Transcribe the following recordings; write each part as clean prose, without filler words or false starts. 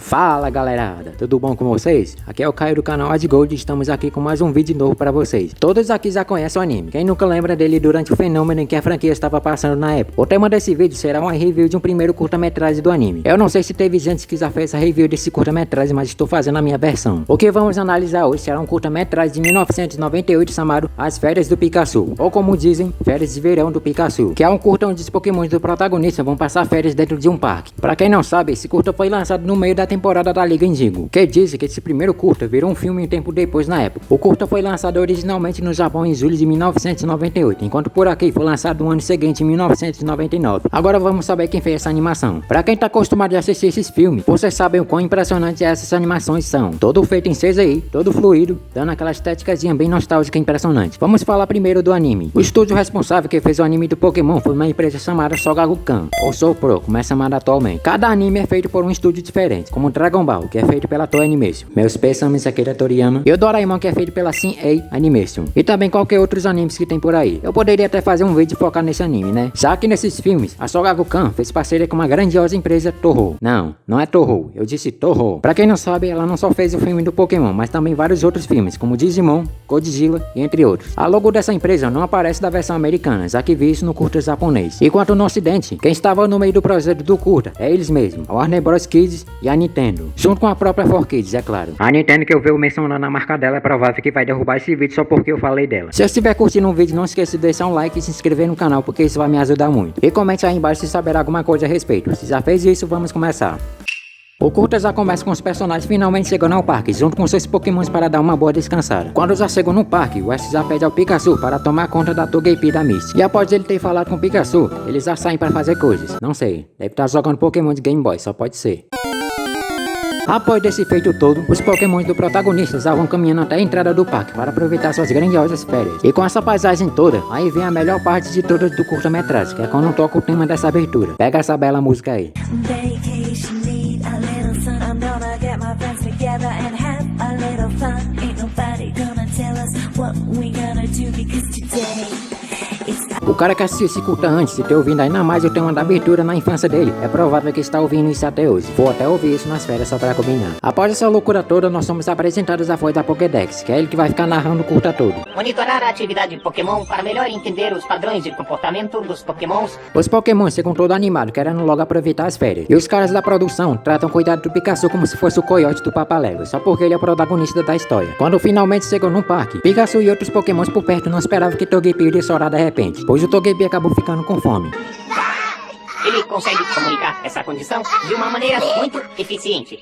Fala galerada, tudo bom com vocês? Aqui é o Caio do canal AdGold e estamos aqui com mais um vídeo novo para vocês. Todos aqui já conhecem o anime, quem nunca lembra dele durante o fenômeno em que a franquia estava passando na época? O tema desse vídeo será uma review de um primeiro curta-metragem do anime. Eu não sei se teve gente que já fez essa review desse curta-metragem, mas estou fazendo a minha versão. O que vamos analisar hoje será um curta-metragem de 1998 chamado As Férias do Pikachu, ou como dizem, Férias de Verão do Pikachu, que é um curta onde os pokémons do protagonista vão passar férias dentro de um parque. Para quem não sabe, esse curta foi lançado no meio da temporada da Liga Indigo, que dizem que esse primeiro curta virou um filme um tempo depois na época. O curta foi lançado originalmente no Japão em julho de 1998, enquanto por aqui foi lançado no ano seguinte, em 1999. Agora vamos saber quem fez essa animação. Para quem tá acostumado a assistir esses filmes, vocês sabem o quão impressionantes essas animações são. Todo feito em CGI, todo fluido, dando aquela estéticazinha bem nostálgica e impressionante. Vamos falar primeiro do anime. O estúdio responsável que fez o anime do Pokémon foi uma empresa chamada Shogakukan, ou Sopro, como é chamada atualmente. Cada anime é feito por um estúdio diferente, como Dragon Ball, que é feito pela Toei Animation. Meus pêsames Akira Toriyama. E o Doraemon, que é feito pela Shin-Ei Animation. E também qualquer outros animes que tem por aí. Eu poderia até fazer um vídeo focar nesse anime, né? Já que nesses filmes, a Shogakukan fez parceria com uma grandiosa empresa Toho. Não é Toho, eu disse Toho. Pra quem não sabe, ela não só fez o filme do Pokémon, mas também vários outros filmes, como Digimon, Godzilla e entre outros. A logo dessa empresa não aparece da versão americana, já que vi isso no curta japonês. Enquanto no ocidente, quem estava no meio do projeto do curta é eles mesmos, a Warner Bros Kids e a Nintendo, junto com a própria 4Kids, é claro. A Nintendo, que eu vejo mencionando a marca dela, é provável que vai derrubar esse vídeo só porque eu falei dela. Se você estiver curtindo o vídeo, não esqueça de deixar um like e se inscrever no canal, porque isso vai me ajudar muito. E comente aí embaixo se saber alguma coisa a respeito. Se já fez isso, vamos começar. O curta já começa com os personagens finalmente chegando ao parque, junto com seus pokémons para dar uma boa descansada. Quando já chegam no parque, o Ash já pede ao Pikachu para tomar conta da Togepi da Misty. E após ele ter falado com o Pikachu, eles já saem para fazer coisas. Não sei, deve estar jogando Pokémon de Game Boy, só pode ser. Após desse feito todo, os pokémons do protagonista já vão caminhando até a entrada do parque para aproveitar suas grandiosas férias. E com essa paisagem toda, aí vem a melhor parte de todas do curta-metragem, que é quando toca o tema dessa abertura. Pega essa bela música aí. O cara que assistiu esse curta antes de ter ouvido ainda mais o tema da abertura na infância dele, é provável que está ouvindo isso até hoje. Vou até ouvir isso nas férias só para combinar. Após essa loucura toda, nós somos apresentados a voz da Pokédex, que é ele que vai ficar narrando o curta todo. Monitorar a atividade de Pokémon para melhor entender os padrões de comportamento dos Pokémons. Os Pokémons ficam todo animados, querendo logo aproveitar as férias. E os caras da produção tratam cuidado do Pikachu como se fosse o coiote do Papalégua, só porque ele é o protagonista da história. Quando finalmente chegam no parque, Pikachu e outros Pokémons por perto não esperavam que Togepi iria chorar de repente, pois o Togepi acabou ficando com fome. Ele consegue comunicar essa condição de uma maneira muito eficiente.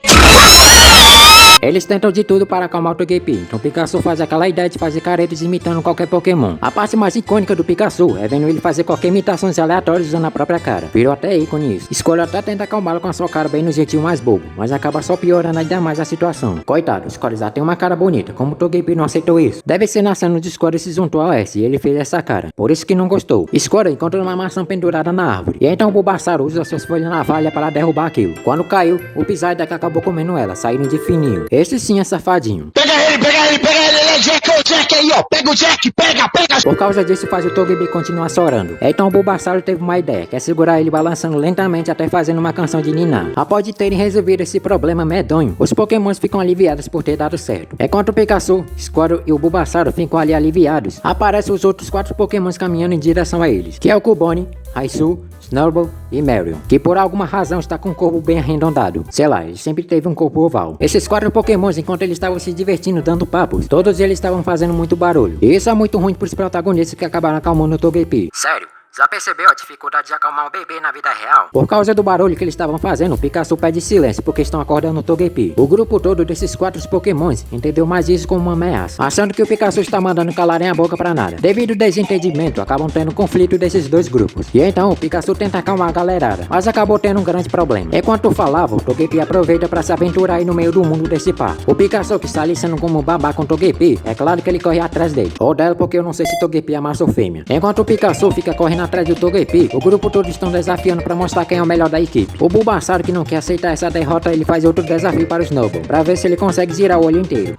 Eles tentam de tudo para acalmar o Togepi, então Pikachu faz aquela ideia de fazer caretas imitando qualquer Pokémon. A parte mais icônica do Pikachu é vendo ele fazer qualquer imitações aleatórias usando a própria cara. Virou até ícone isso. Escolha até tenta acalmá-lo com a sua cara bem no jeitinho mais bobo, mas acaba só piorando ainda mais a situação. Coitado, Squall já tem uma cara bonita, como o Togepi não aceitou isso? Deve ser nascendo de Squall se juntou ao S e ele fez essa cara, por isso que não gostou. Squall encontra uma maçã pendurada na árvore, e então o Bulbasaur usa suas folhas na navalha para derrubar aquilo. Quando caiu, o Psyduck acabou comendo ela, saindo de fininho. Esse sim é safadinho. Pega ele, ele é Jack, o Jack aí, ó. Pega o Jack, pega. Por causa disso faz o Togepi continuar chorando. Então o Bulbasaur teve uma ideia, que é segurar ele balançando lentamente até fazendo uma canção de ninar. Após de terem resolvido esse problema medonho, os Pokémons ficam aliviados por ter dado certo. Enquanto o Pikachu, Squirtle e o Bulbasaur ficam ali aliviados, aparecem os outros 4 Pokémons caminhando em direção a eles, que é o Cubone, Raichu, Snowball e Marion, que por alguma razão está com um corpo bem arredondado. Sei lá, ele sempre teve um corpo oval. Esses 4 pokémons, enquanto eles estavam se divertindo dando papos, todos eles estavam fazendo muito barulho. E isso é muito ruim para os protagonistas que acabaram acalmando o Togepi. Sério? Já percebeu a dificuldade de acalmar um bebê na vida real? Por causa do barulho que eles estavam fazendo, o Pikachu pede silêncio porque estão acordando o Togepi. O grupo todo desses 4 pokémons entendeu mais isso como uma ameaça, achando que o Pikachu está mandando calarem a boca pra nada. Devido ao desentendimento, acabam tendo conflito desses dois grupos. E então o Pikachu tenta acalmar a galerada, mas acabou tendo um grande problema. Enquanto falava, o Togepi aproveita para se aventurar aí no meio do mundo desse parque. O Pikachu, que está ali sendo como um babá com o Togepi, é claro que ele corre atrás dele. Ou dela, porque eu não sei se Togepi é macho ou fêmea. Enquanto o Pikachu fica correndo atrás do Togepi, o grupo todo estão desafiando para mostrar quem é o melhor da equipe. O Bulbasaur, que não quer aceitar essa derrota, ele faz outro desafio para o Snowball, para ver se ele consegue girar o olho inteiro.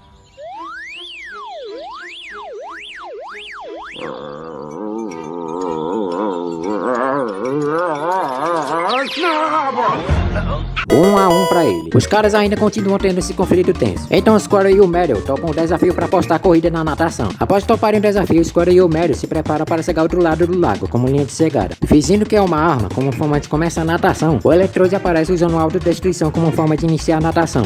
1 a 1 pra ele. Os caras ainda continuam tendo esse conflito tenso. Então o Squirtle e o Meryl topam um desafio pra apostar a corrida na natação. Após toparem o desafio, o Squirtle e o Meryl se preparam para cegar outro lado do lago, como linha de cegada. Fingindo que é uma arma, como forma de começar a natação, o Electrode aparece usando autodestruição como forma de iniciar a natação.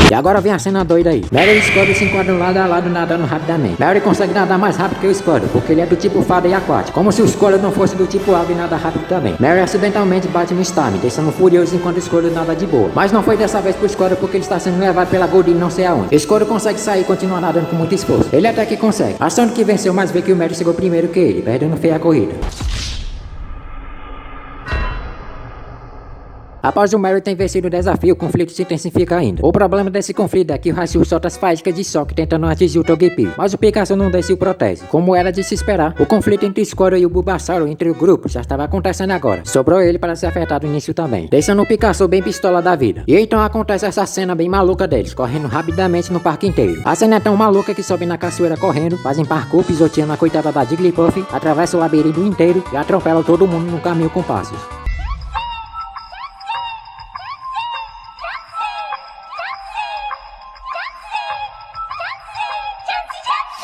E agora vem a cena doida aí. Meryl e Squirtle se enquadram lado a lado nadando rapidamente. Meryl consegue nadar mais rápido que o Squirtle, porque ele é do tipo fada e aquático. Como se o Squirtle não fosse do tipo água e nada rápido também. Meryl acidentalmente bate no Starmie, deixando furioso enquanto o Squirtle nada de boa. Mas não foi dessa vez pro Squirtle porque ele está sendo levado pela Goldeen não sei aonde. O Squirtle consegue sair e continua nadando com muito esforço. Ele até que consegue, achando que venceu, mas vê que o Meryl chegou primeiro que ele, perdendo feio a corrida. Após o Meryl ter vencido o desafio, o conflito se intensifica ainda. O problema desse conflito é que o Raichu solta as faíscas de choque tentando atingir o Togepi, mas o Pikachu não deixa e o protege. Como era de se esperar, o conflito entre o Squirtle e o Bulbasaur entre o grupo já estava acontecendo agora. Sobrou ele para ser afetado nisso também, deixando o Pikachu bem pistola da vida. E então acontece essa cena bem maluca deles, correndo rapidamente no parque inteiro. A cena é tão maluca que sobem na cachoeira correndo, fazem parkour pisoteando a coitada da Jigglypuff, atravessam o labirinto inteiro e atropelam todo mundo no caminho com passos.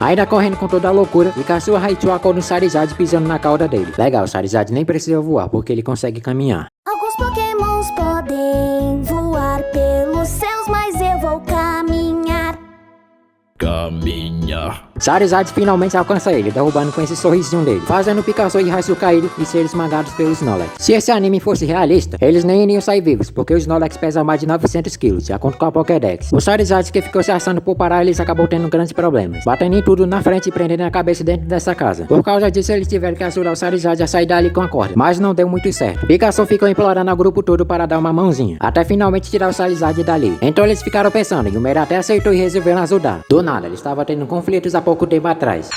Ainda correndo com toda a loucura, Pikachu Raichu acorda o Charizard pisando na cauda dele. Legal, o Charizard nem precisa voar, porque ele consegue caminhar. Alguns pokémons podem voar pelos céus, mas eu vou caminhar. Charizard finalmente alcança ele, derrubando com esse sorrisinho dele, fazendo o Pikachu e Raichu caírem e serem esmagados pelos Snorlax. Se esse anime fosse realista, eles nem iriam sair vivos, porque os Snorlax pesam mais de 900 kg, de acordo com a Pokédex. O Charizard, que ficou se assando por parar, eles acabou tendo grandes problemas, batendo em tudo na frente e prendendo a cabeça dentro dessa casa. Por causa disso, eles tiveram que ajudar o Charizard a sair dali com a corda, mas não deu muito certo. Pikachu ficou implorando ao grupo todo para dar uma mãozinha, até finalmente tirar o Charizard dali. Então eles ficaram pensando, e o Meryl até aceitou e resolveram ajudar. Do nada, ele estava tendo conflitos há pouco tempo atrás.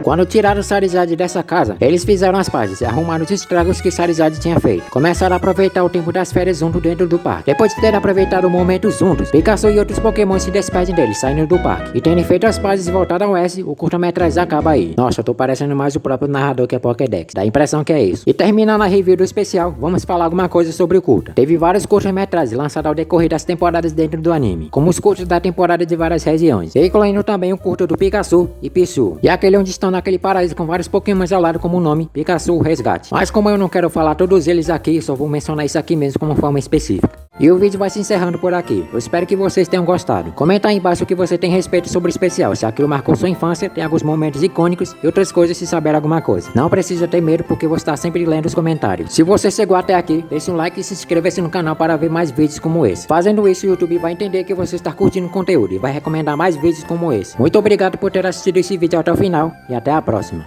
Quando tiraram o Charizard dessa casa, eles fizeram as pazes e arrumaram os estragos que o Charizard tinha feito. Começaram a aproveitar o tempo das férias junto dentro do parque. Depois de terem aproveitado o momento juntos, Pikachu e outros Pokémon se despedem deles, saindo do parque. E tendo feito as pazes e voltado ao S, o curta-metragem acaba aí. Nossa, eu tô parecendo mais o próprio narrador que a Pokédex. Dá a impressão que é isso. E terminando a review do especial, vamos falar alguma coisa sobre o curta. Teve vários curta-metragens lançados ao decorrer das temporadas dentro do anime, como os curtas da temporada de várias regiões, incluindo também o curto do Pikachu e Pichu, e aquele onde estão naquele paraíso com vários Pokémons ao lado como o nome Pikachu Resgate. Mas como eu não quero falar todos eles aqui, só vou mencionar isso aqui mesmo como forma específica. E o vídeo vai se encerrando por aqui. Eu espero que vocês tenham gostado. Comenta aí embaixo o que você tem a respeito sobre o especial, se aquilo marcou sua infância, tem alguns momentos icônicos e outras coisas se saber alguma coisa. Não precisa ter medo porque vou estar sempre lendo os comentários. Se você chegou até aqui, deixe um like e se inscreva-se no canal para ver mais vídeos como esse. Fazendo isso, o YouTube vai entender que você está curtindo o conteúdo e vai recomendar mais vídeos como esse. Muito obrigado por ter assistido esse vídeo até o final e até a próxima.